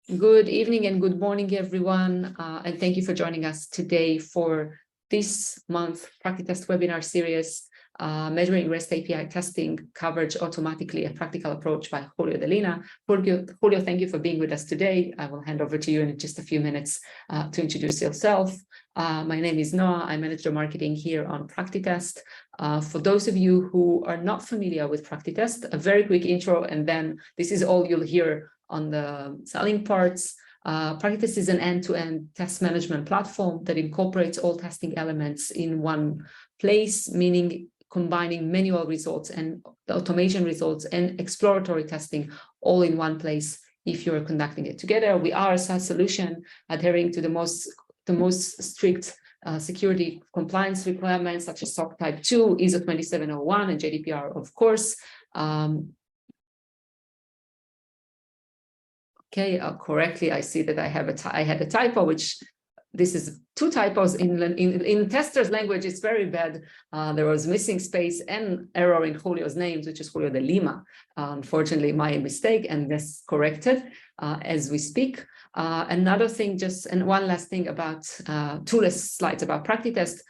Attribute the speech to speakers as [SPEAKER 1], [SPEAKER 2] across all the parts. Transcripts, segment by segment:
[SPEAKER 1] Good evening and good morning, everyone. And thank you for joining us today for this month PractiTest webinar series, Measuring REST API Testing Coverage Automatically, a Practical Approach by Julio de Lima. Julio, thank you for being with us today. I will hand over to you in just a few minutes to introduce yourself. My name is Noah. I manage the marketing here on PractiTest. For those of you who are not familiar with PractiTest, a very quick intro, and then this is all you'll hear on the selling parts. PractiTest is an end-to-end test management platform that incorporates all testing elements in one place, meaning combining manual results and automation results and exploratory testing all in one place if you're conducting it together. We are a SaaS solution adhering to the most strict security compliance requirements such as SOC Type 2, ISO 27001, and GDPR, of course. Okay, correctly, I see that I had a typo, which this is two typos in testers language. It's very bad. There was missing space and error in Julio's names, which is Julio de Lima. Unfortunately, my mistake, and this corrected as we speak. Another thing, and one last thing about two less slides about PractiTest,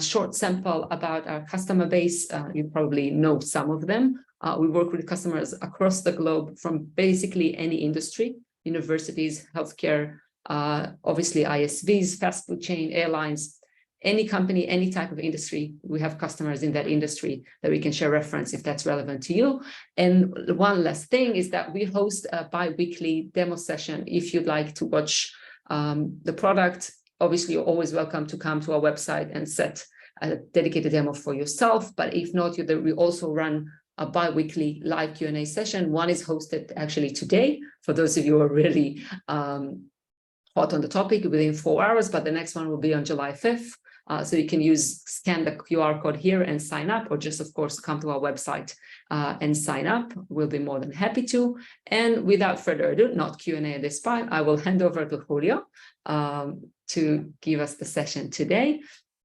[SPEAKER 1] short sample about our customer base. You probably know some of them. We work with customers across the globe from basically any industry, universities, healthcare, obviously ISVs, fast food chain, airlines, any company, any type of industry. We have customers in that industry that we can share reference if that's relevant to you. And one last thing is that we host a bi-weekly demo session. If you'd like to watch the product, obviously you're always welcome to come to our website and set a dedicated demo for yourself. But if not, we also run a bi-weekly live Q&A session. One is hosted actually today, for those of you who are really hot on the topic, within 4 hours, but the next one will be on July 5th. So you can scan the QR code here and sign up, or just, of course, come to our website and sign up. We'll be more than happy to. And without further ado, not Q&A at this point, I will hand over to Julio to give us the session today.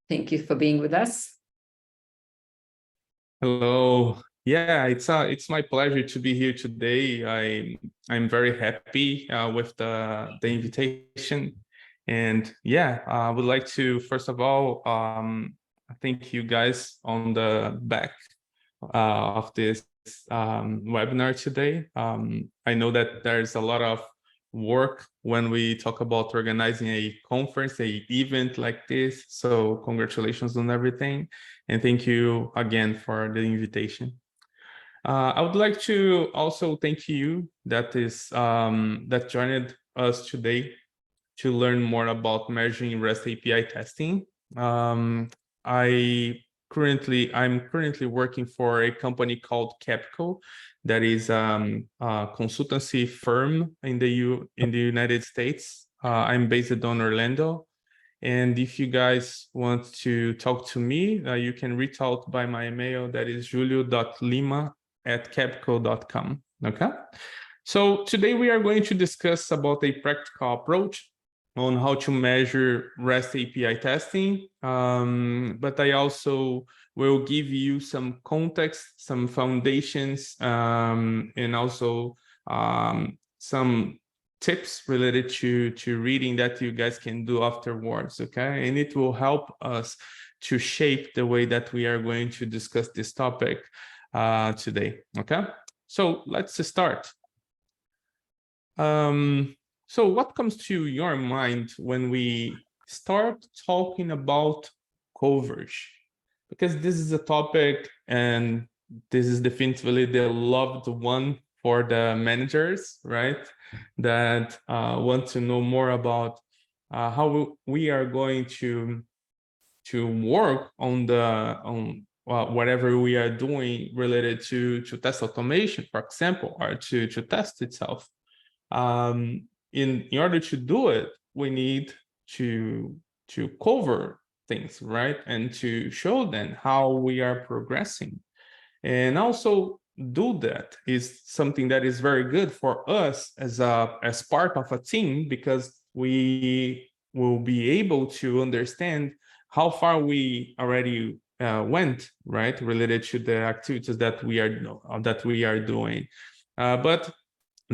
[SPEAKER 1] Thank you for being with us.
[SPEAKER 2] Hello. Yeah, it's my pleasure to be here today. I'm very happy with the invitation, and yeah, I would like to first of all thank you guys on the back of this webinar today. I know that there's a lot of work when we talk about organizing a conference, a event like this. So congratulations on everything, and thank you again for the invitation. I would like to also thank you that joined us today to learn more about measuring REST API testing. I'm currently working for a company called Capco, that is a consultancy firm in the United States. I'm based in Orlando. And if you guys want to talk to me, you can reach out by my email, that is julio.lima@capco.com. Okay. So today we are going to discuss about a practical approach on how to measure REST API testing. But I also will give you some context, some foundations, and also some tips related to reading that you guys can do afterwards, okay? And it will help us to shape the way that we are going to discuss this topic today, okay? So let's start. So what comes to your mind when we start talking about coverage? Because this is a topic, and this is definitively the loved one for the managers, right? That want to know more about how we are going to work on whatever we are doing related to test automation, for example, or to test itself. In order to do it, we need to cover things, right? And to show them how we are progressing. And also do that is something that is very good for us as part of a team, because we will be able to understand how far we already went, right, related to the activities that we are doing. But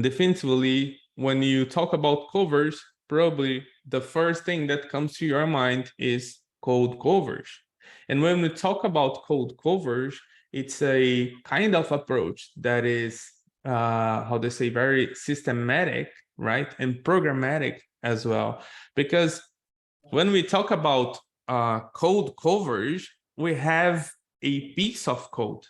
[SPEAKER 2] definitively, when you talk about covers, probably the first thing that comes to your mind is code coverage. And when we talk about code coverage, it's a kind of approach that is, how they say, very systematic, right? And programmatic as well. Because when we talk about code coverage, we have a piece of code,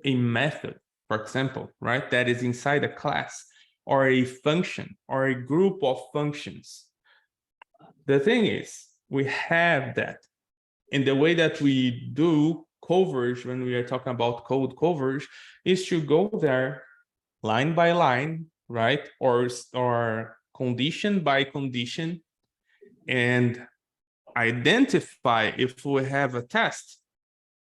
[SPEAKER 2] a method, for example, right? That is inside a class or a function or a group of functions. The thing is, we have that. And the way that we do coverage when we are talking about code coverage is to go there line by line, right? Or condition by condition, and identify if we have a test,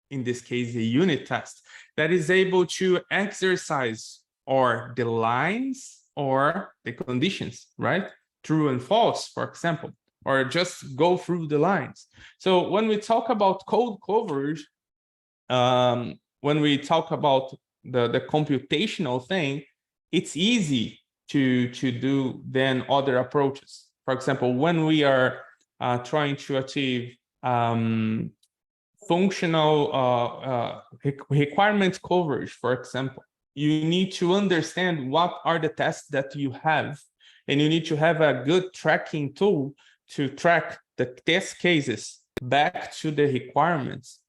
[SPEAKER 2] in this case, a unit test, that is able to exercise or the lines or the conditions, right? True and false, for example, or just go through the lines. So when we talk about code coverage, when we talk about the computational thing, it's easy to do than other approaches. For example, when we are trying to achieve functional requirement coverage, for example, you need to understand what are the tests that you have, and you need to have a good tracking tool to track the test cases back to the requirements.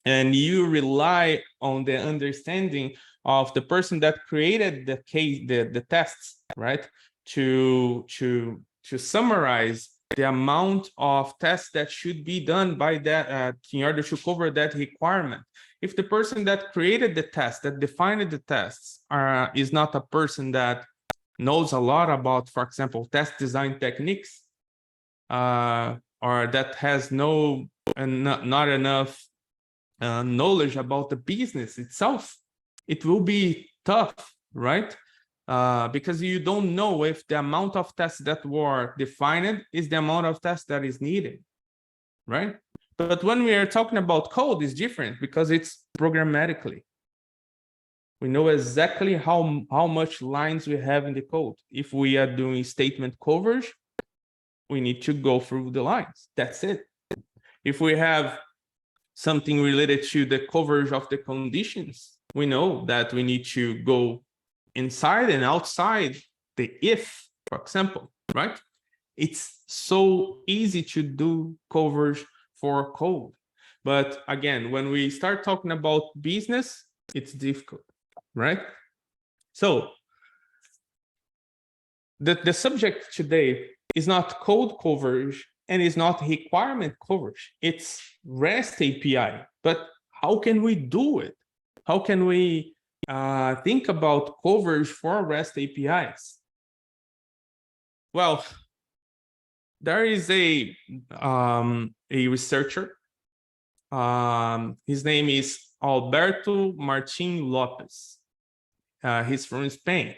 [SPEAKER 2] And you rely on the understanding of the person that created the case, the tests, right? To summarize the amount of tests that should be done by that in order to cover that requirement. If the person that created the test, that defined the tests, is not a person that knows a lot about, for example, test design techniques, or that has not enough knowledge about the business itself, it will be tough, right? Because you don't know if the amount of tests that were defined is the amount of tests that is needed, right? But when we are talking about code, it's different because it's programmatically. We know exactly how much lines we have in the code. If we are doing statement coverage, we need to go through the lines. That's it. If we have something related to the coverage of the conditions, we know that we need to go inside and outside the if, for example, right? It's so easy to do coverage for code. But again, when we start talking about business, it's difficult, right? So the subject today is not code coverage and is not requirement coverage. It's REST API. But how can we do it? How can we think about coverage for REST APIs? Well, there is a researcher. His name is Alberto Martin-Lopez. He's from Spain,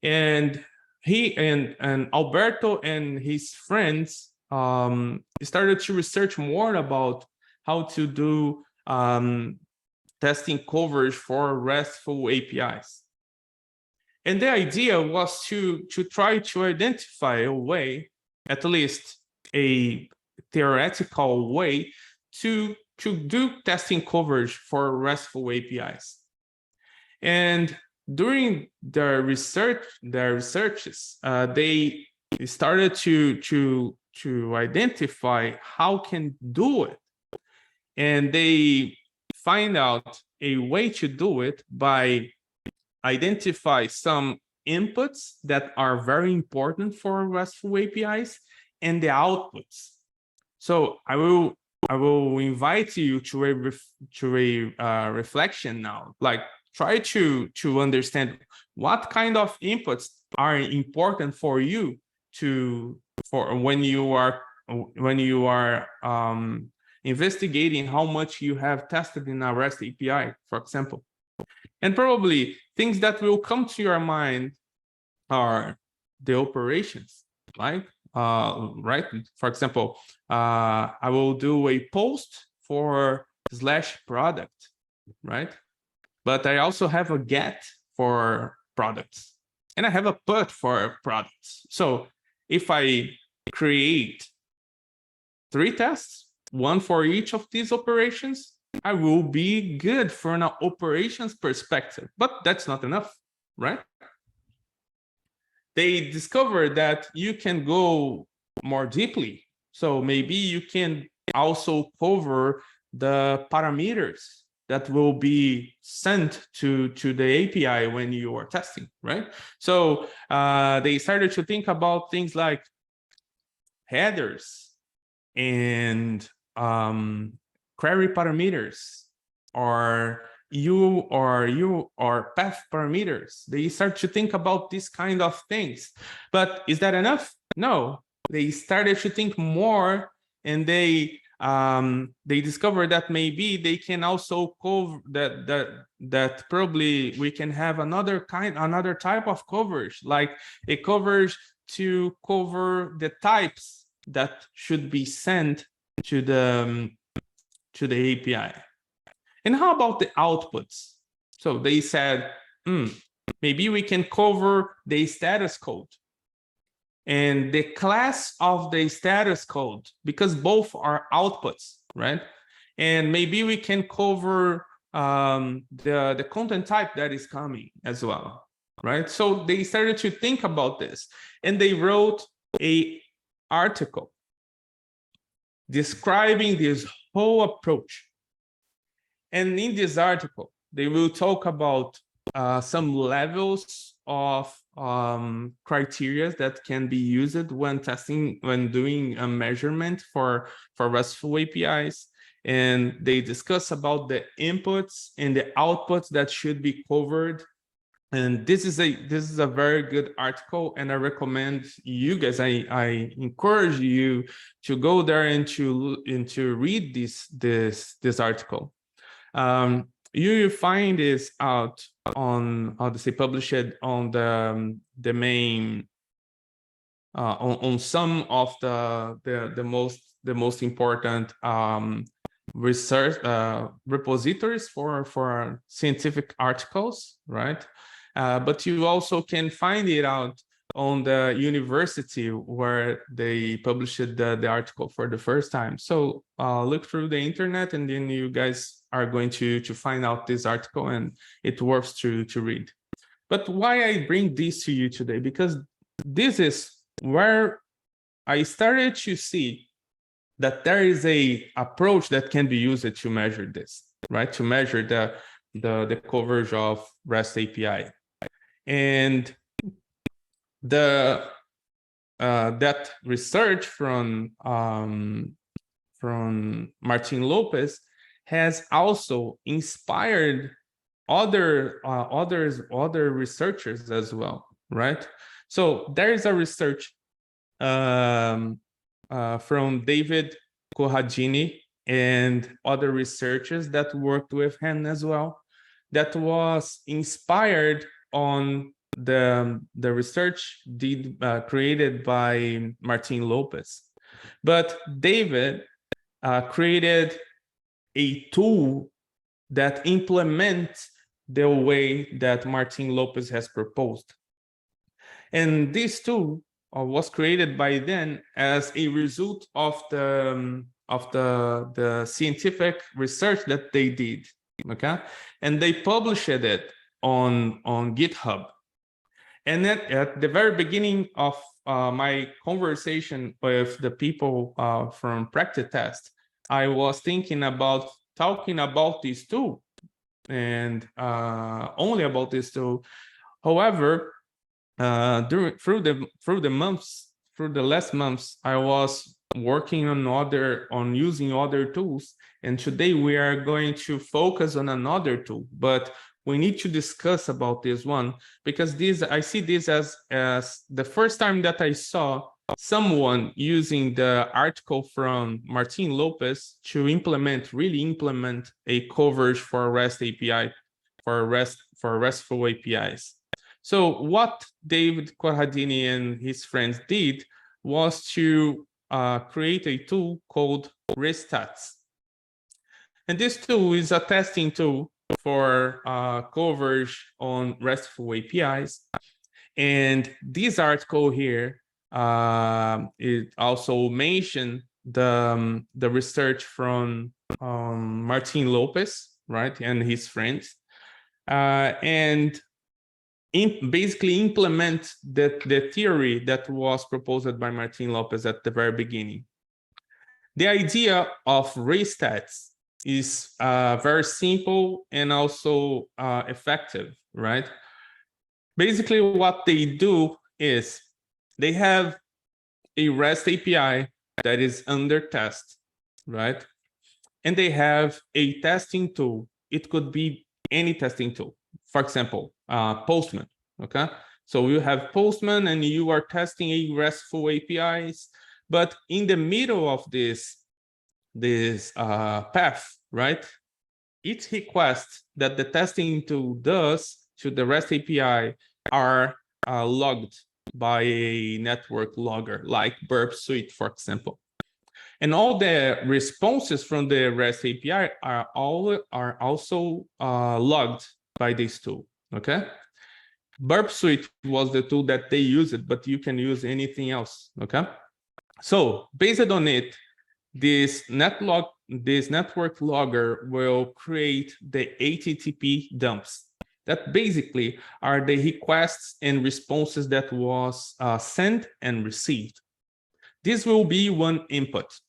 [SPEAKER 2] and he and Alberto and his friends started to research more about how to do testing coverage for RESTful APIs. And the idea was to try to identify a way, at least a theoretical way, to do testing coverage for RESTful APIs. And during their researches, they started to identify how can do it, and they find out a way to do it by identify some inputs that are very important for RESTful APIs and the outputs. So I will invite you to a reflection now. Like, try to understand what kind of inputs are important for you for when you are investigating how much you have tested in a REST API, for example. And probably things that will come to your mind are the operations, right? Right. For example, I will do a post for /product, right? But I also have a get for products. and I have a put for products. So if I create 3 tests, 1 for each of these operations, I will be good from an operations perspective, but that's not enough, right? They discovered that you can go more deeply. So maybe you can also cover the parameters that will be sent to the API when you are testing, right? So they started to think about things like headers and query parameters, or path parameters. They start to think about these kind of things. But is that enough? No. They started to think more, and they discovered that maybe they can also cover that probably we can have another type of coverage, like a coverage to cover the types that should be sent to the API. And how about the outputs? So they said, maybe we can cover the status code and the class of the status code, because both are outputs, right? And maybe we can cover the content type that is coming as well, right? So they started to think about this, and they wrote an article describing this whole approach. And in this article, they will talk about some levels of criteria that can be used when testing, when doing a measurement for RESTful APIs. And they discuss about the inputs and the outputs that should be covered. And this is a very good article, and I recommend you guys, I encourage you to go there and to read this article. You find this out on, how to say, published on the main on some of the most important research repositories for scientific articles, right? But you also can find it out on the university where they published the article for the first time. So look through the internet, and then you guys are going to find out this article, and it worth to read. But why I bring this to you today? Because this is where I started to see that there is a approach that can be used to measure this, right? To measure the coverage of REST API. And that research from Martin-Lopez has also inspired other researchers as well, right? So there is a research from David Corradini and other researchers that worked with him as well, that was inspired on the research created by Martin-Lopez. But David created a tool that implements the way that Martin-Lopez has proposed. And this tool was created by then as a result of the scientific research that they did, okay? And they published it on GitHub. And then at the very beginning of my conversation with the people from Practice Test, I was thinking about talking about this tool, and only about this tool. However, through the last months, I was working on using other tools, and today we are going to focus on another tool. But we need to discuss about this one, because I see this as the first time that I saw someone using the article from Martin-Lopez to really implement a coverage for REST API, for RESTful APIs. So what David Corradini and his friends did was to create a tool called Restats. And this tool is a testing tool for coverage on RESTful APIs. And this article here, it also mentioned the research from Martin-Lopez, right, and his friends, and basically implement the theory that was proposed by Martin-Lopez at the very beginning. The idea of restats is very simple and also effective, right? Basically, what they do is they have a REST API that is under test, right? And they have a testing tool. It could be any testing tool. For example, Postman, okay? So you have Postman and you are testing a RESTful APIs, but in the middle of this path, right? Each request that the testing tool does to the REST API are logged by a network logger, like Burp Suite, for example. And all the responses from the REST API are also logged by this tool, okay? Burp Suite was the tool that they used, but you can use anything else, okay? So based on it, this network logger will create the HTTP dumps that basically are the requests and responses that was sent and received. This will be one input.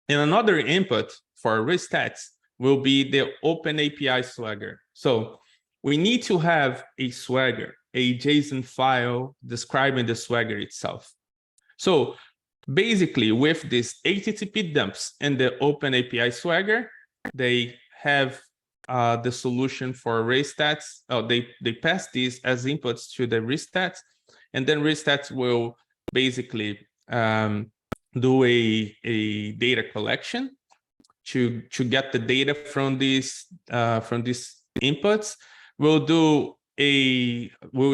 [SPEAKER 2] And another input for restats will be the OpenAPI Swagger. So we need to have a Swagger, a JSON file describing the Swagger itself. So basically, with this HTTP dumps and the OpenAPI Swagger, they have the solution for restats. They pass these as inputs to the restats, and then restats will basically do a data collection to get the data from these inputs. We'll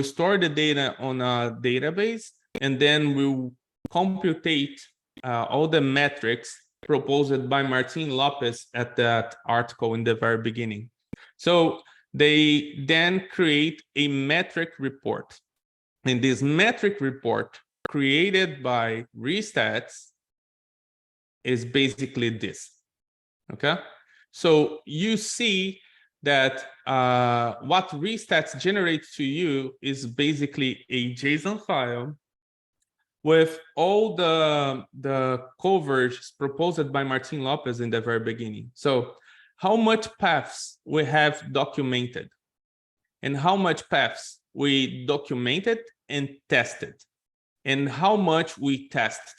[SPEAKER 2] store the data on a database, and then we'll computate all the metrics proposed by Martin-Lopez at that article in the very beginning. So they then create a metric report. And this metric report created by restats is basically this, okay? So you see that what restats generates to you is basically a JSON file with all the coverage proposed by Martin-Lopez in the very beginning. So how much paths we have documented and how much paths we documented and tested and how much we tested,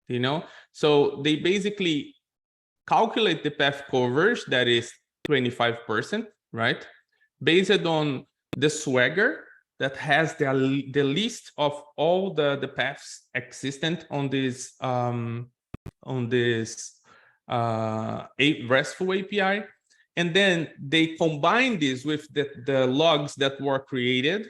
[SPEAKER 2] you know? So they basically calculate the path coverage that is 25%, right? Based on the Swagger that has the list of all the paths existent on this RESTful API, and then they combine this with the logs that were created,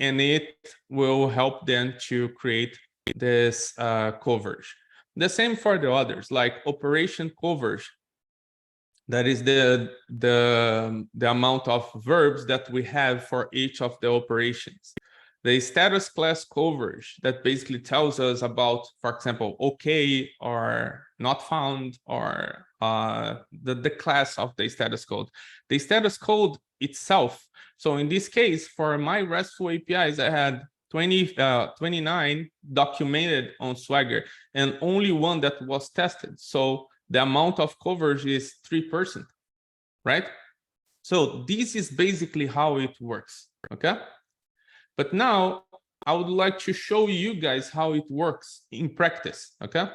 [SPEAKER 2] and it will help them to create this coverage. The same for the others, like operation coverage. That is the amount of verbs that we have for each of the operations. The status class coverage that basically tells us about, for example, okay or not found, or the class of the status code. The status code itself. So in this case, for my RESTful APIs, I had 29 documented on Swagger and only one that was tested. So the amount of coverage is 3%, right? So this is basically how it works, okay? But now I would like to show you guys how it works in practice, okay?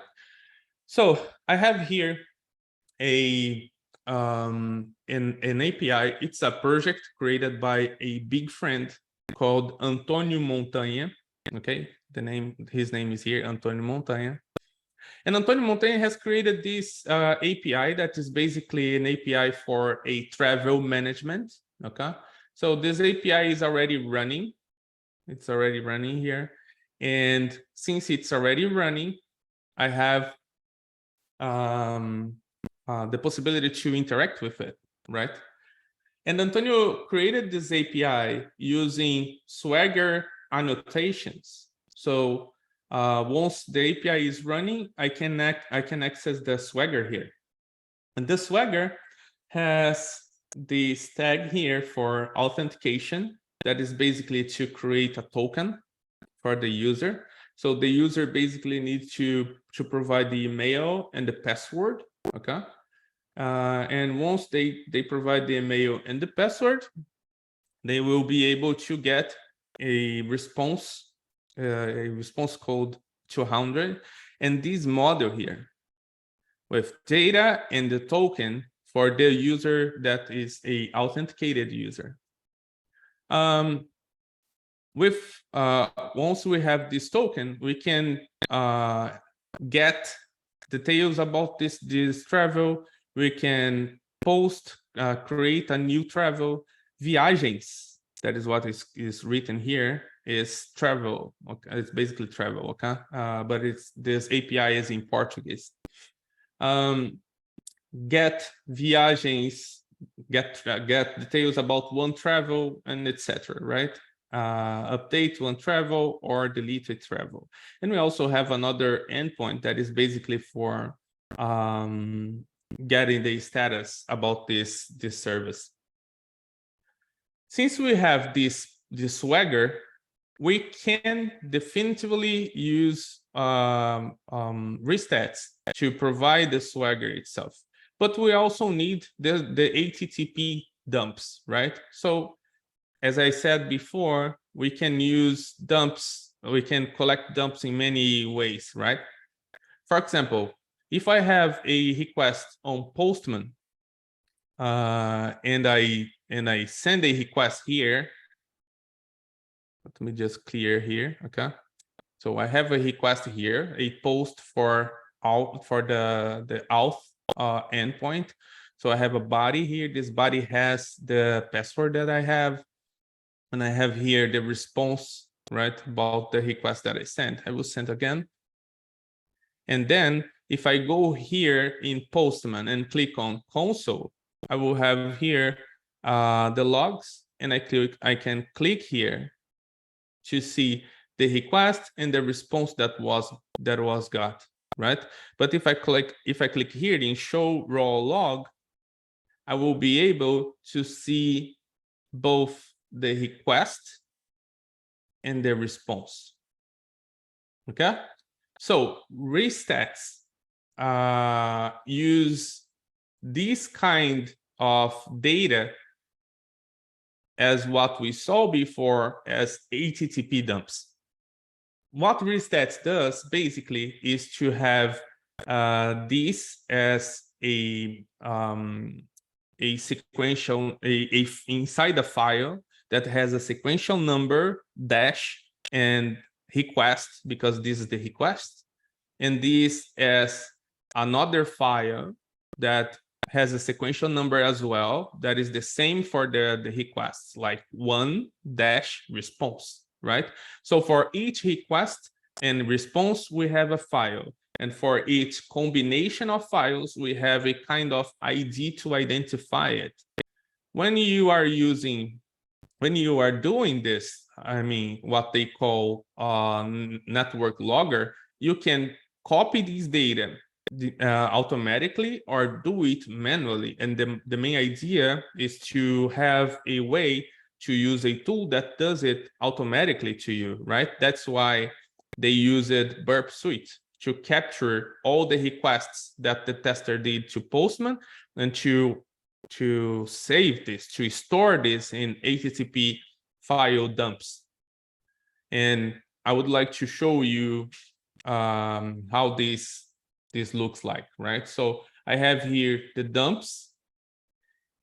[SPEAKER 2] So I have here an API. It's a project created by a big friend called Antônio Montanha, okay? His name is here, Antônio Montanha. And Antônio Montanha has created this API that is basically an API for a travel management, okay? So this API is already running. It's already running here. And since it's already running, I have the possibility to interact with it, right? And Antonio created this API using Swagger annotations. So once the API is running, I can access the Swagger here. And the Swagger has this tag here for authentication. That is basically to create a token for the user. So the user basically needs to provide the email and the password, okay? And once they provide the email and the password, they will be able to get a response code 200, and this model here with data and the token for the user that is a authenticated user. Once we have this token, we can get details about this travel. We can create a new travel. Viagens, that is what is written here, is travel. Okay? It's basically travel, okay? But this API is in Portuguese. Get viagens, get details about one travel, and etc. Right? Update one travel or delete a travel. And we also have another endpoint that is basically for getting the status about this service. Since we have this Swagger, we can definitively use Restats to provide the Swagger itself. But we also need the HTTP dumps, right? So as I said before, we can use dumps, we can collect dumps in many ways, right? For example, if I have a request on Postman and I send a request here, let me just clear here, okay? So I have a request here, a post for the auth endpoint. So I have a body here. This body has the password that I have, and I have here the response, right, about the request that I sent. I will send again. And then if I go here in Postman and click on console, I will have here the logs, and I can click here to see the request and the response that was got, right? But if I click here in show raw log, I will be able to see both the request and the response. Okay, so Restats use this kind of data as what we saw before as HTTP dumps. What Restats does basically is to have this as a sequential, inside a file that has a sequential number dash and request, because this is the request, and this as another file that has a sequential number as well that is the same for the requests, like one dash response, right? So for each request and response, we have a file. And for each combination of files, we have a kind of ID to identify it. When you are doing this, I mean, what they call network logger, you can copy these data automatically or do it manually. And the main idea is to have a way to use a tool that does it automatically to you, right? That's why they used Burp Suite to capture all the requests that the tester did to Postman and to save this, to store this in HTTP file dumps. And I would like to show you how this looks like, right? So I have here the dumps,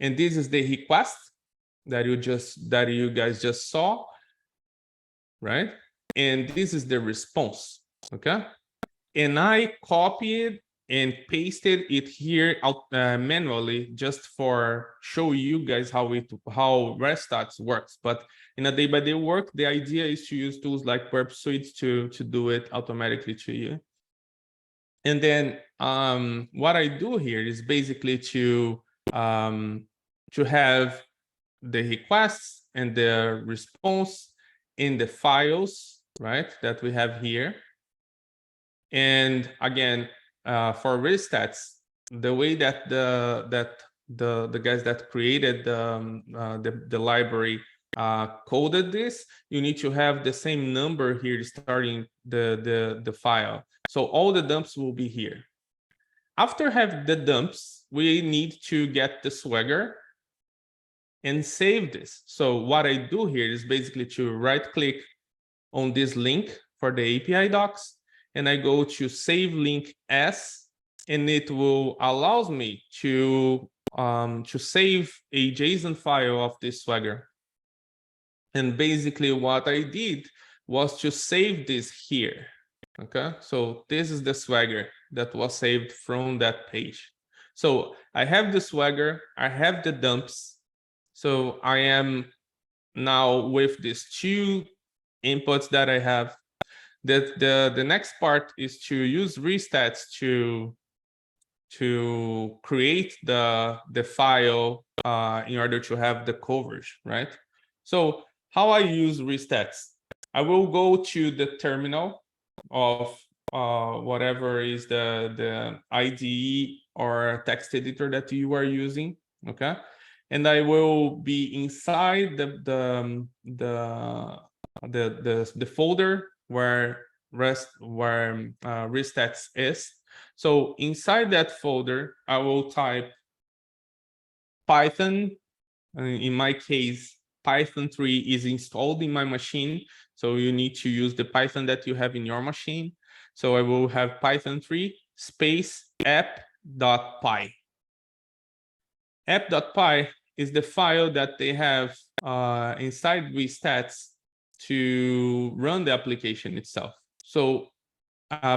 [SPEAKER 2] and this is the request that you guys just saw, right? And this is the response, okay? And I copied and pasted it here manually just for show you guys how Restats works. But in a day-by-day work, the idea is to use tools like Burp Suite to do it automatically to you. And then what I do here is basically to have the requests and the response in the files, right, that we have here. And again, for Restats, the way that the guys that created the library coded this, you need to have the same number here starting the file. So all the dumps will be here. After having the dumps, we need to get the Swagger and save this. So what I do here is basically to right-click on this link for the API docs, and I go to Save Link As, and it will allows me to save a JSON file of this Swagger. And basically what I did was to save this here. Okay, so this is the Swagger that was saved from that page. So I have the Swagger, I have the dumps. So I am now with these two inputs that I have. That the next part is to use Restats to create the file in order to have the coverage, right? So how I use Restats? I will go to the terminal of whatever is the IDE or text editor that you are using, okay? And I will be inside the folder where Restats is. So inside that folder, I will type Python. In my case, Python 3 is installed in my machine. So you need to use the Python that you have in your machine. So I will have Python 3 space app.py. App.py is the file that they have inside Restats to run the application itself. So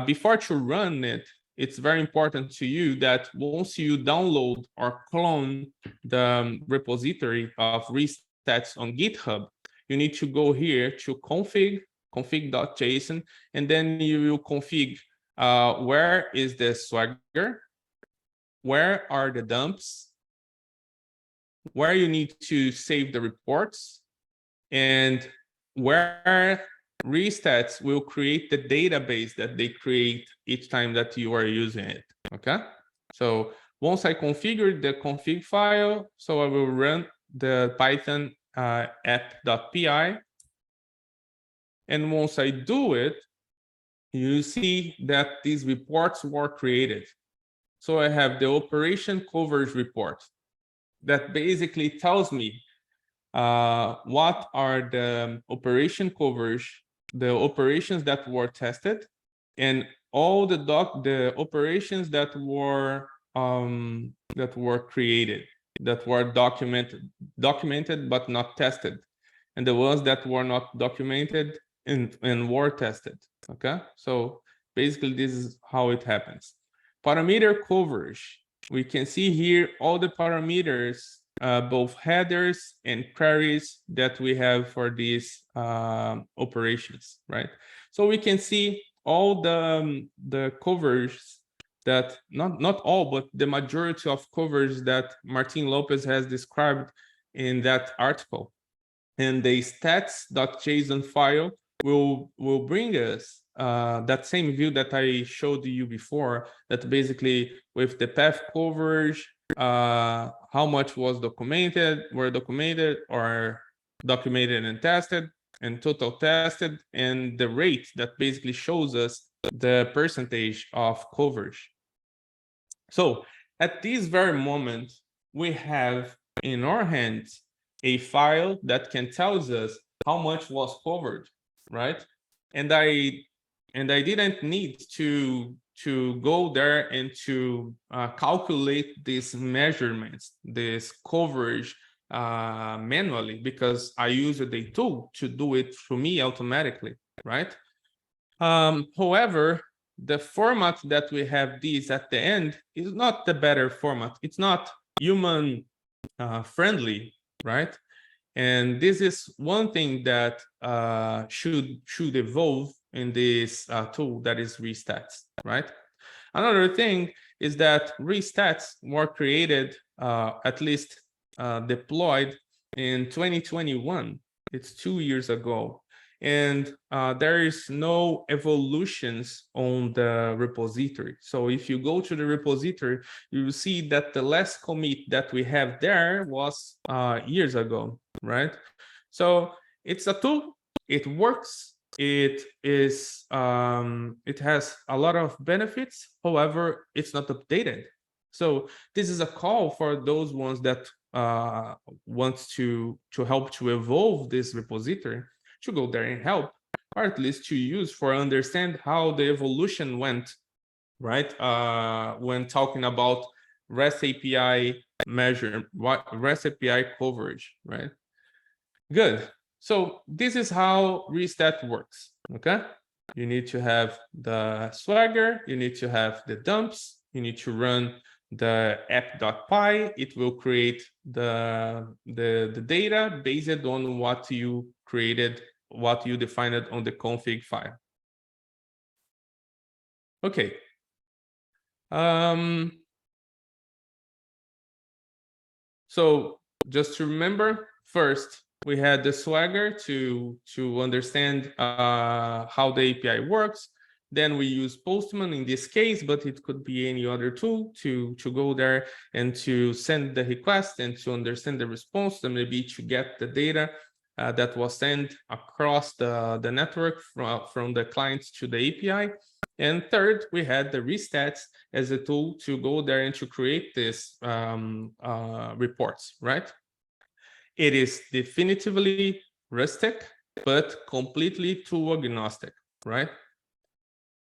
[SPEAKER 2] before to run it, it's very important to you that once you download or clone the repository of Restats on GitHub, you need to go here to config.json, and then you will config where is the Swagger, where are the dumps, where you need to save the reports, and where Restats will create the database that they create each time that you are using it, okay? So once I configure the config file, so I will run the Python app.py. And once I do it, you see that these reports were created. So I have the operation coverage report that basically tells me what are the operation coverage, the operations that were tested, and all the operations that were created, that were documented but not tested, and the ones that were not documented and were tested. Okay, so basically this is how it happens. Parameter coverage. We can see here all the parameters, both headers and queries that we have for these operations, right? So we can see all the covers that, not all, but the majority of covers that Martin-Lopez has described in that article. And the stats.json file will bring us that same view that I showed you before, that basically with the path coverage, how much was documented or documented and tested, and total tested, and the rate that basically shows us the percentage of coverage. So at this very moment, we have in our hands a file that can tell us how much was covered, right? And I didn't need to go there and to calculate these measurements, this coverage manually, because I used a tool to do it for me automatically, right? However, the format that we have these at the end is not the better format. It's not human friendly, right? And this is one thing that should evolve in this tool that is Restats, right? Another thing is that Restats were created, at least deployed in 2021. It's 2 years ago. and there is no evolutions on the repository. So if you go to the repository, you will see that the last commit that we have there was years ago, right? So it's a tool, it works, it has a lot of benefits, however, it's not updated. So this is a call for those ones that wants to help to evolve this repository, to go there and help, or at least to use for understand how the evolution went, right? When talking about REST API REST API coverage, right? Good. So this is how Restat works, okay? You need to have the Swagger, you need to have the dumps, you need to run the app.py. It will create the data based on what you created, what you defined on the config file. Okay. So just to remember, first, we had the Swagger to understand how the API works. Then we use Postman in this case, but it could be any other tool to go there and to send the request and to understand the response, and maybe to get the data that was sent across the network from the client to the API. And third, we had the Restats as a tool to go there and to create this reports, right? It is definitively rustic, but completely tool agnostic, right?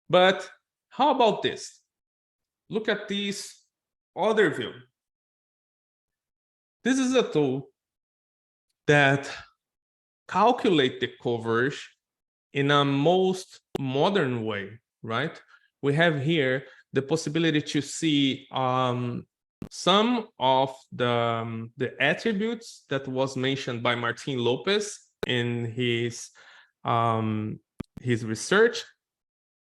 [SPEAKER 2] But how about this? Look at this other view. This is a tool that calculates the coverage in a most modern way, right? We have here the possibility to see some of the attributes that was mentioned by Martin-Lopez in his research.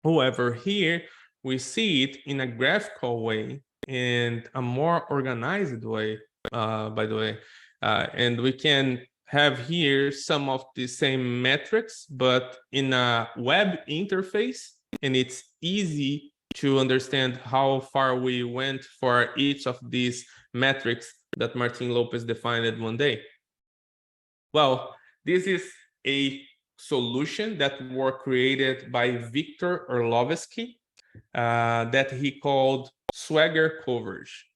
[SPEAKER 2] However, here we see it in a graphical way and a more organized way, by the way. And we can have here some of the same metrics, but in a web interface, and it's easy to understand how far we went for each of these metrics that Martin-Lopez defined one day. Well, this is a solution that were created by Victor Orlovsky that he called Swagger Coverage.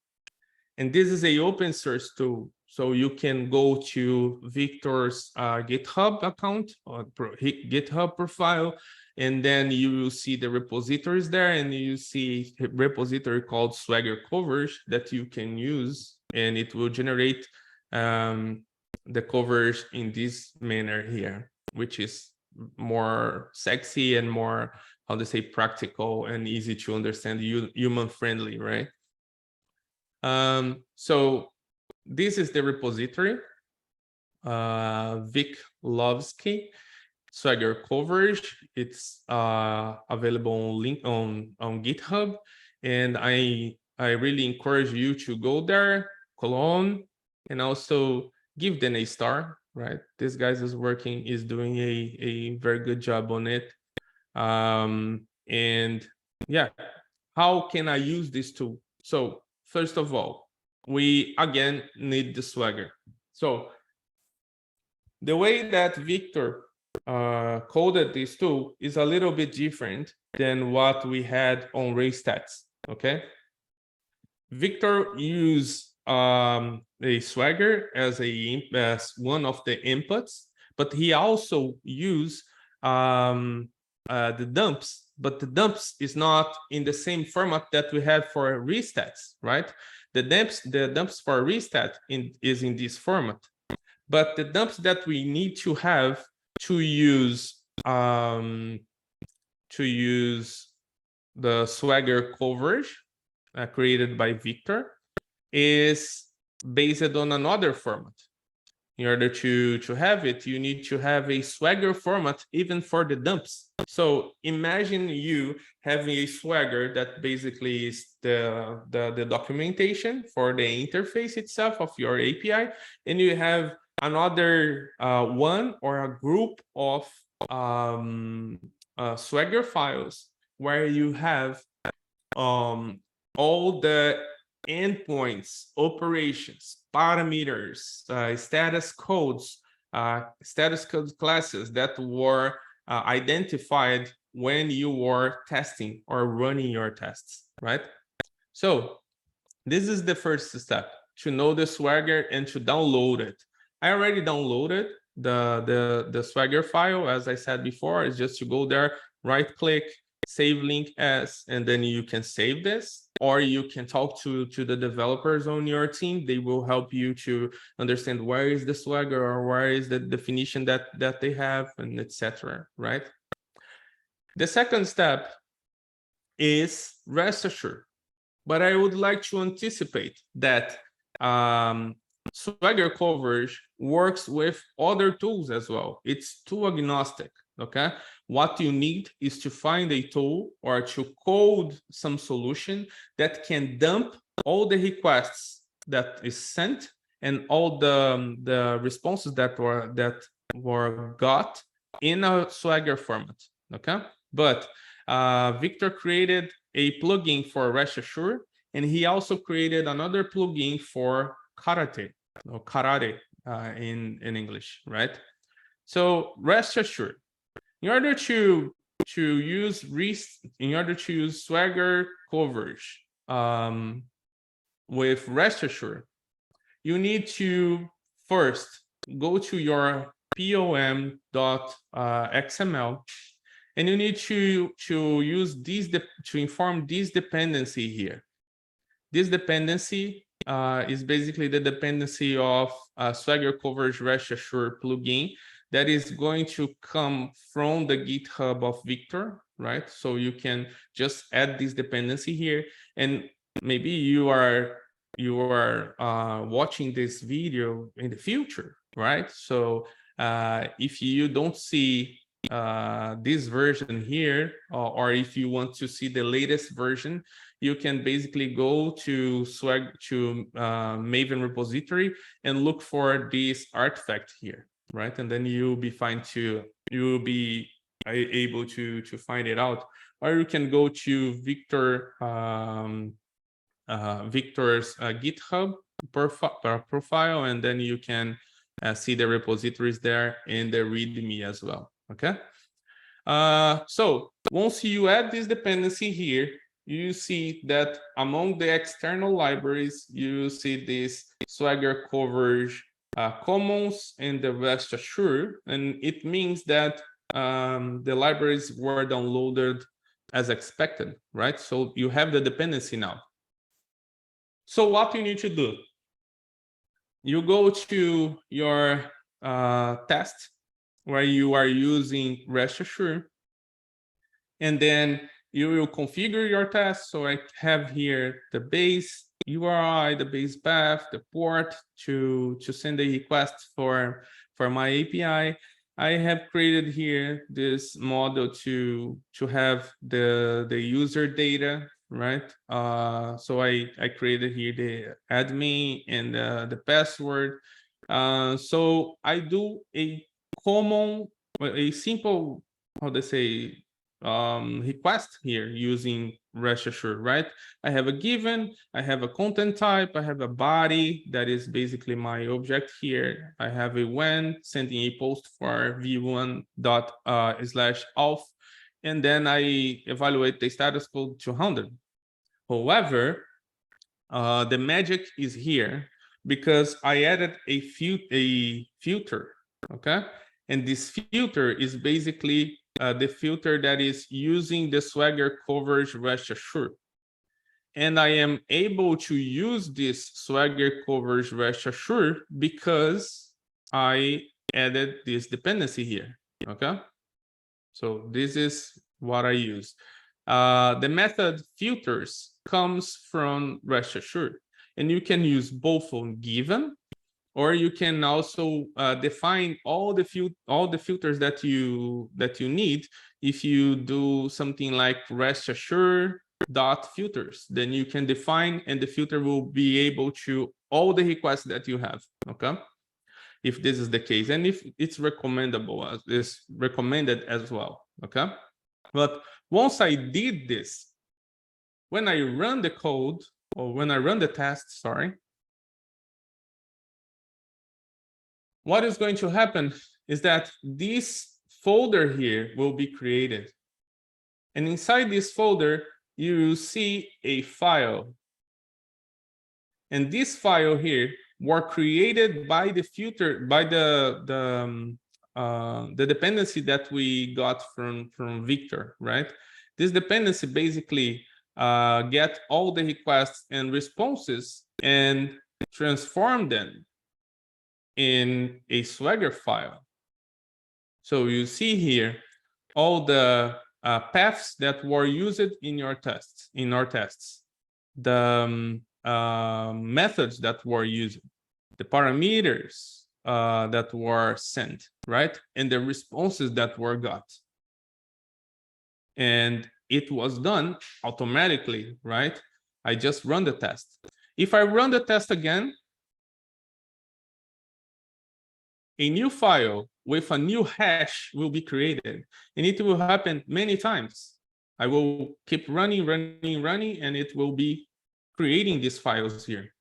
[SPEAKER 2] And this is an open source tool. So you can go to Victor's GitHub account or GitHub profile, and then you will see the repositories there, and you see a repository called Swagger Coverage that you can use, and it will generate the coverage in this manner here, which is more sexy and more, how to say, practical and easy to understand, human friendly, right? So this is the repository, Vic Lovsky, Swagger Coverage. It's available on GitHub, and I really encourage you to go there, clone, and also give them a star, right? This guy is doing a very good job on it. And yeah, how can I use this tool? So first of all, we again need the Swagger. So the way that Victor coded this tool is a little bit different than what we had on Restats, okay? Victor used a Swagger as one of the inputs, but he also used the dumps, but the dumps is not in the same format that we have for Restats, right? The dumps for Restat is in this format, but the dumps that we need to have to use the Swagger coverage created by Victor is based on another format. In order to have it, you need to have a Swagger format even for the dumps. So imagine you having a Swagger that basically is the documentation for the interface itself of your API, and you have another one or a group of Swagger files where you have all the endpoints, operations, parameters, status code classes that were identified when you were testing or running your tests, right? So this is the first step, to know the Swagger and to download it. I already downloaded the Swagger file. As I said before, it's just to go there, right click, save link as, and then you can save this, or you can talk to the developers on your team. They will help you to understand where is the Swagger or where is the definition that they have, and etc. Right? The second step is rest assured. But I would like to anticipate that Swagger coverage works with other tools as well. It's tool agnostic, okay? What you need is to find a tool or to code some solution that can dump all the requests that is sent and all the responses that were got in a Swagger format, okay? But Victor created a plugin for Rest Assured, and he also created another plugin for Karate, or Karate in English, right? So Rest Assured, in order to use Swagger coverage with Rest Assured, you need to first go to your pom.xml, and you need to use these to inform this dependency here. This dependency is basically the dependency of Swagger Coverage Rest Assured plugin that is going to come from the GitHub of Victor, right? So you can just add this dependency here, and maybe you are watching this video in the future, right? So if you don't see this version here, or if you want to see the latest version, you can basically go to Maven repository and look for this artifact here, right? And then you'll be able to find it out. Or you can go to Victor's GitHub profile, and then you can see the repositories there and the README as well. Okay. So once you add this dependency here, you see that among the external libraries, you see this Swagger coverage commons and the Rest Assured, and it means that the libraries were downloaded as expected, right? So you have the dependency now. So what you need to do? You go to your test where you are using Rest Assured, and then you will configure your test. So I have here the base URI, the base path, the port to send a request for my API. I have created here this model to have the user data, right? So I created here the admin and the password. So I do a simple, how to say, request here using Rest Assured, right? I have a given, I have a content type, I have a body that is basically my object here. I have a when, sending a post for v1./auth, and then I evaluate the status code 200. However, the magic is here because I added a filter, okay? And this filter is basically the filter that is using the Swagger coverage Rest Assured. And I am able to use this Swagger coverage Rest Assured because I added this dependency here, okay? So this is what I use. The method filters comes from Rest Assured, and you can use both on given, or you can also define all the filters that you need. If you do something like Rest Assured .filters, then you can define, and the filter will be able to all the requests that you have. Okay. if this is the case, and if it's recommendable, is recommended as well, okay? But once I did this, when I run the code, or when I run the test, sorry, what is going to happen is that this folder here will be created. And inside this folder, you will see a file. And this file here were created by the filter, by the dependency that we got from Victor, right? This dependency basically get all the requests and responses and transform them in a Swagger file. So you see here all the paths that were used in your tests, in our tests, the methods that were used, the parameters that were sent, right? And the responses that were got. And it was done automatically, right? I just run the test. If I run the test again, a new file with a new hash will be created, and it will happen many times. I will keep running, and it will be creating these files here.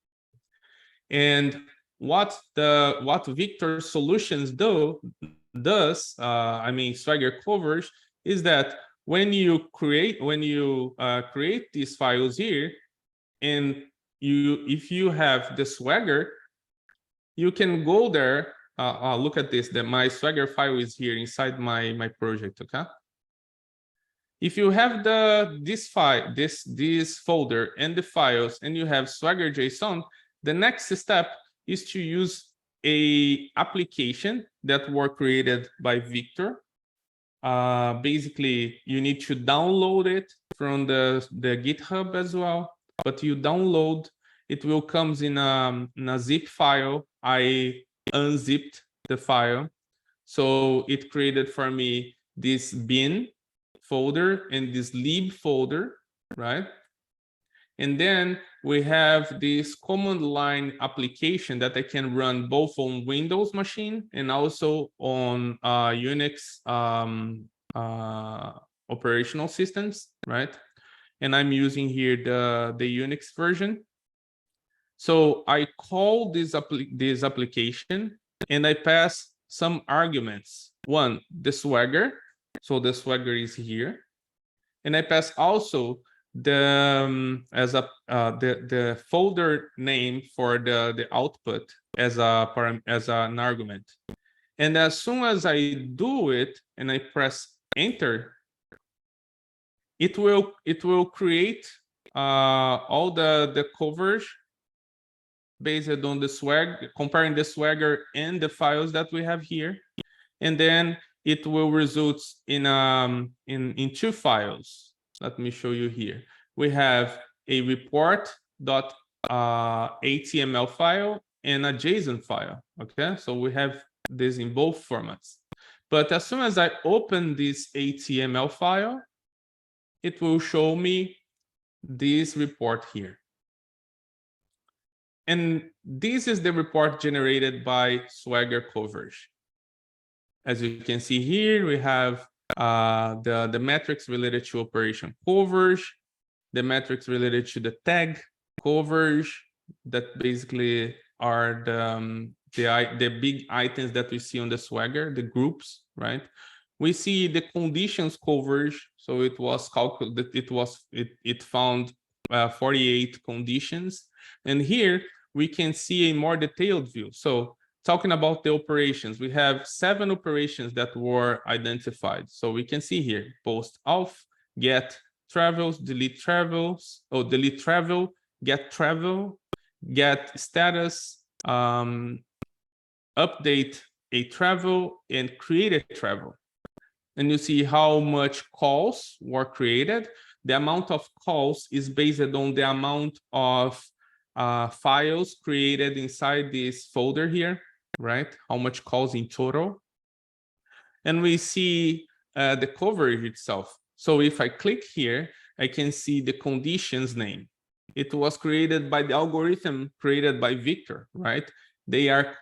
[SPEAKER 2] And what Victor Solutions does, I mean Swagger covers, is that when you create these files here, and if you have the Swagger, you can go there. Look at this. My Swagger file is here inside my project. Okay. If you have this file, this folder and the files, and you have Swagger JSON, the next step is to use a application that were created by Victor. Basically, you need to download it from the GitHub as well. But you download, it will comes in a zip file. I unzipped the file, so it created for me this bin folder and this lib folder, right? And then we have this command line application that I can run both on Windows machine and also on Unix operational systems, right? And I'm using here the Unix version. So I call this application and I pass some arguments. One, the Swagger. So the Swagger is here. And I pass also the folder name for the output as an argument. And as soon as I do it and I press enter, it will create all the coverage based on the Swagger, comparing the Swagger and the files that we have here, and then it will result in two files. Let me show you here. We have a report.html file and a JSON file. Okay, so we have this in both formats. But as soon as I open this HTML file, it will show me this report here. And this is the report generated by Swagger coverage. As you can see here, we have the metrics related to operation coverage, the metrics related to the tag coverage, that basically are the big items that we see on the Swagger, the groups, right? We see the conditions coverage. So it was calculated, it found 48 conditions. And here we can see a more detailed view. So talking about the operations, we have 7 operations that were identified. So we can see here, post auth, get travels, delete travels, or delete travel, get travel, get status, update a travel, and create a travel. And you see how much calls were created. The amount of calls is based on the amount of files created inside this folder here, right? How much calls in total. And we see the coverage itself. So if I click here, I can see the conditions name. It was created by the algorithm created by Victor, right? they are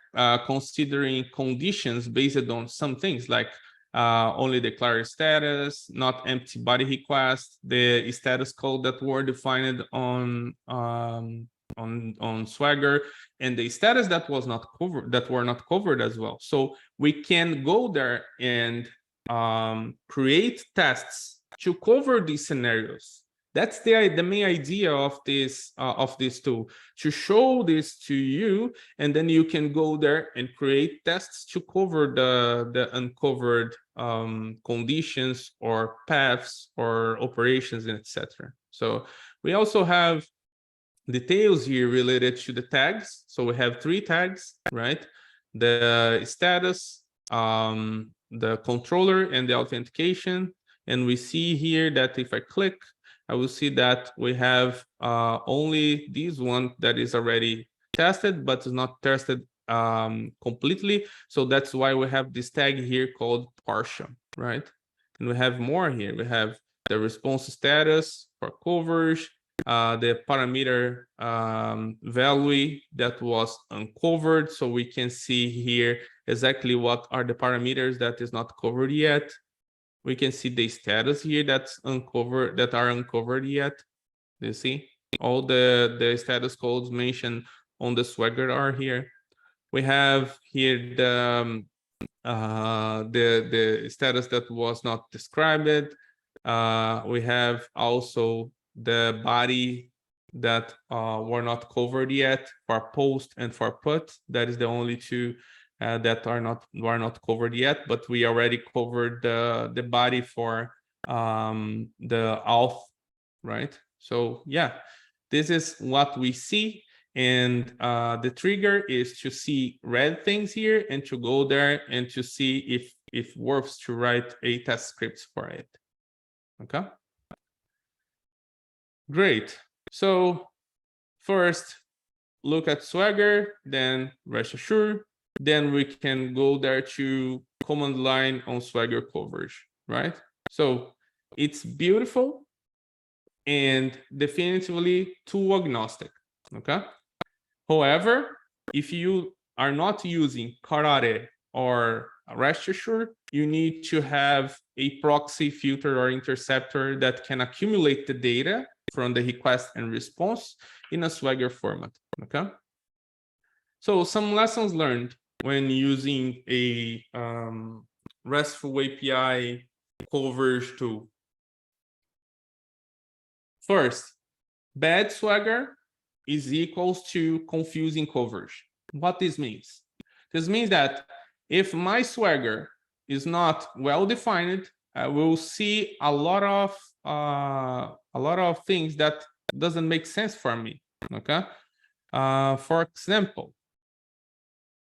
[SPEAKER 2] considering conditions based on some things like only declared status, not empty body request, the status code that were defined on Swagger, and the status that was not covered, that were not covered as well. So we can go there and create tests to cover these scenarios. That's the main idea of this tool, to show this to you, and then you can go there and create tests to cover the uncovered conditions or paths or operations, etc. So we also have details here related to the tags. So we have 3 tags, right? The status, the controller, and the authentication. And we see here that if I click, I will see that we have only this one that is already tested, but is not tested completely. So that's why we have this tag here called partial, right? And we have more here. We have the response status for coverage, the parameter value that was uncovered. So we can see here exactly what are the parameters that is not covered yet. We can see the status here that's uncovered, that are uncovered yet. You see all the status codes mentioned on the Swagger are here. We have here the status that was not described. We have also the body that were not covered yet for post and for put. That is the only 2 that were not covered yet, but we already covered the body for the auth, right? So yeah, this is what we see, and the trigger is to see red things here and to go there and to see if it works to write a test script for it. Okay, great. So first look at Swagger, then rest assured. Then we can go there to command line on Swagger coverage, right? So it's beautiful and definitively tool agnostic, okay? However, if you are not using Karate or rest assured, you need to have a proxy filter or interceptor that can accumulate the data from the request and response in a Swagger format, okay? So some lessons learned when using a RESTful API coverage tool. First, bad Swagger is equals to confusing coverage. What this means? This means that if my Swagger is not well defined, I will see a lot of things that doesn't make sense for me. Okay. For example,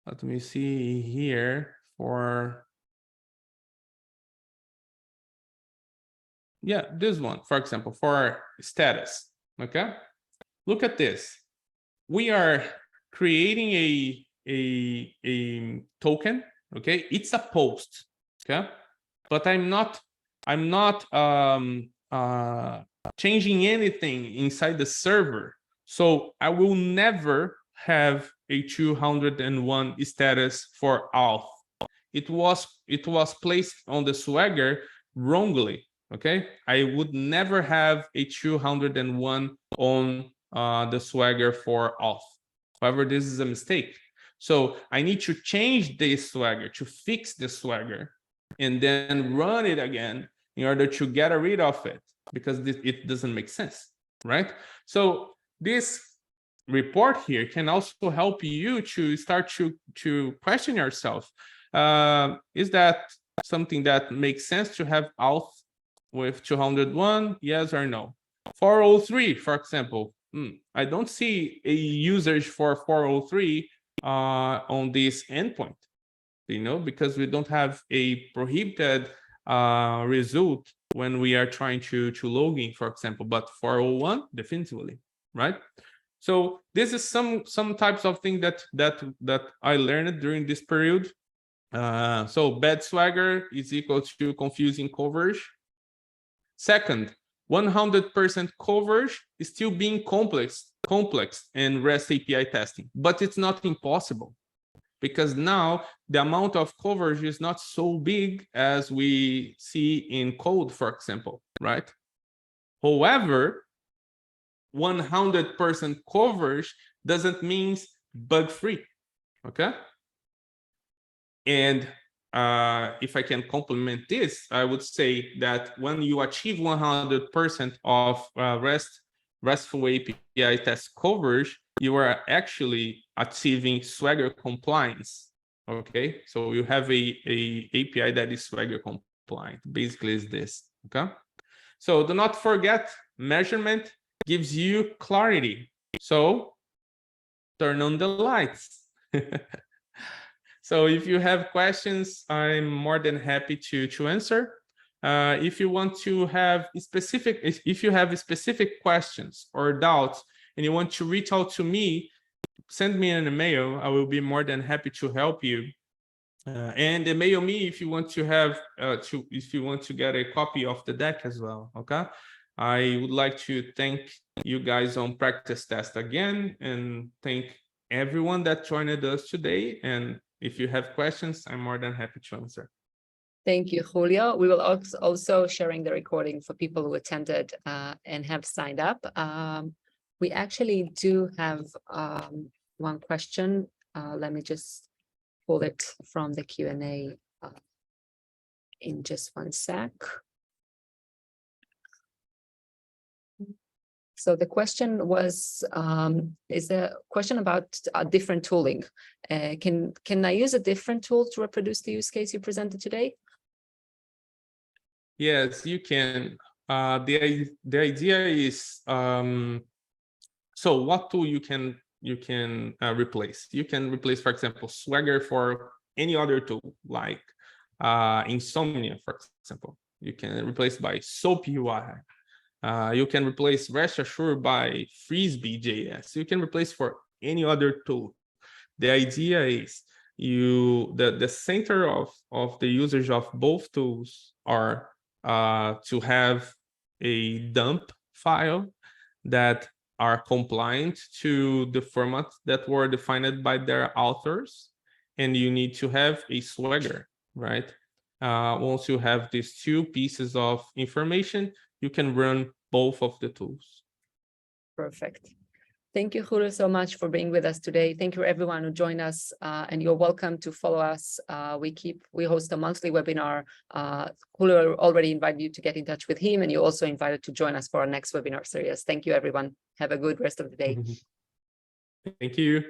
[SPEAKER 2] let me see here for, yeah, this one, for example, for status. Okay. Look at this. We are creating a token. Okay. It's a post. Okay. But I'm not changing anything inside the server. So I will never have a 201 status for auth. It was placed on the Swagger wrongly. Okay, I would never have a 201 on the Swagger for auth. However, this is a mistake. So I need to change this Swagger, to fix the Swagger, and then run it again in order to get rid of it, because it doesn't make sense, right? So this report here can also help you to start to question yourself. Is that something that makes sense to have auth with 201? Yes or no? 403, for example. I don't see a usage for 403 on this endpoint, because we don't have a prohibited result when we are trying to log in, for example, but 401 definitively, right? So this is some types of things that I learned during this period. So bad Swagger is equal to confusing coverage. Second, 100% coverage is still being complex in REST API testing, but it's not impossible. because now the amount of coverage is not so big as we see in code, for example, right? However, 100% coverage doesn't mean bug-free, okay? And if I can complement this, I would say that when you achieve 100% of RESTful API test coverage, you are actually achieving Swagger compliance. Okay, so you have a API that is Swagger compliant. Basically, is this. Okay, so do not forget, measurement gives you clarity. So turn on the lights. So if you have questions, I'm more than happy to answer. If you want to have specific, if you have specific questions or doubts and you want to reach out to me, send me an email. I will be more than happy to help you. And email me if you want to have if you want to get a copy of the deck as well. Okay. I would like to thank you guys on practice test again, and thank everyone that joined us today. And if you have questions, I'm more than happy to answer.
[SPEAKER 1] Thank you, Julio. We will also sharing the recording for people who attended and have signed up. We actually do have one question. Let me just pull it from the Q&A in just one sec. So the question was, is a question about different tooling. Can I use a different tool to reproduce the use case you presented today?
[SPEAKER 2] Yes, you can. The idea is, so what tool you can replace? You can replace, for example, Swagger for any other tool, like Insomnia, for example. You can replace by SOAP UI. You can replace Rest Assured by Frisbee.js. You can replace for any other tool. The idea is the center of the usage of both tools are to have a dump file that are compliant to the format that were defined by their authors, and you need to have a Swagger, right? Once you have these two pieces of information, you can run both of the tools.
[SPEAKER 1] Perfect. Thank you, Julio, so much for being with us today. Thank you, everyone who joined us, and you're welcome to follow us. We host a monthly webinar. Julio already invited you to get in touch with him, and you're also invited to join us for our next webinar series. Thank you, everyone. Have a good rest of the day.
[SPEAKER 2] Thank you.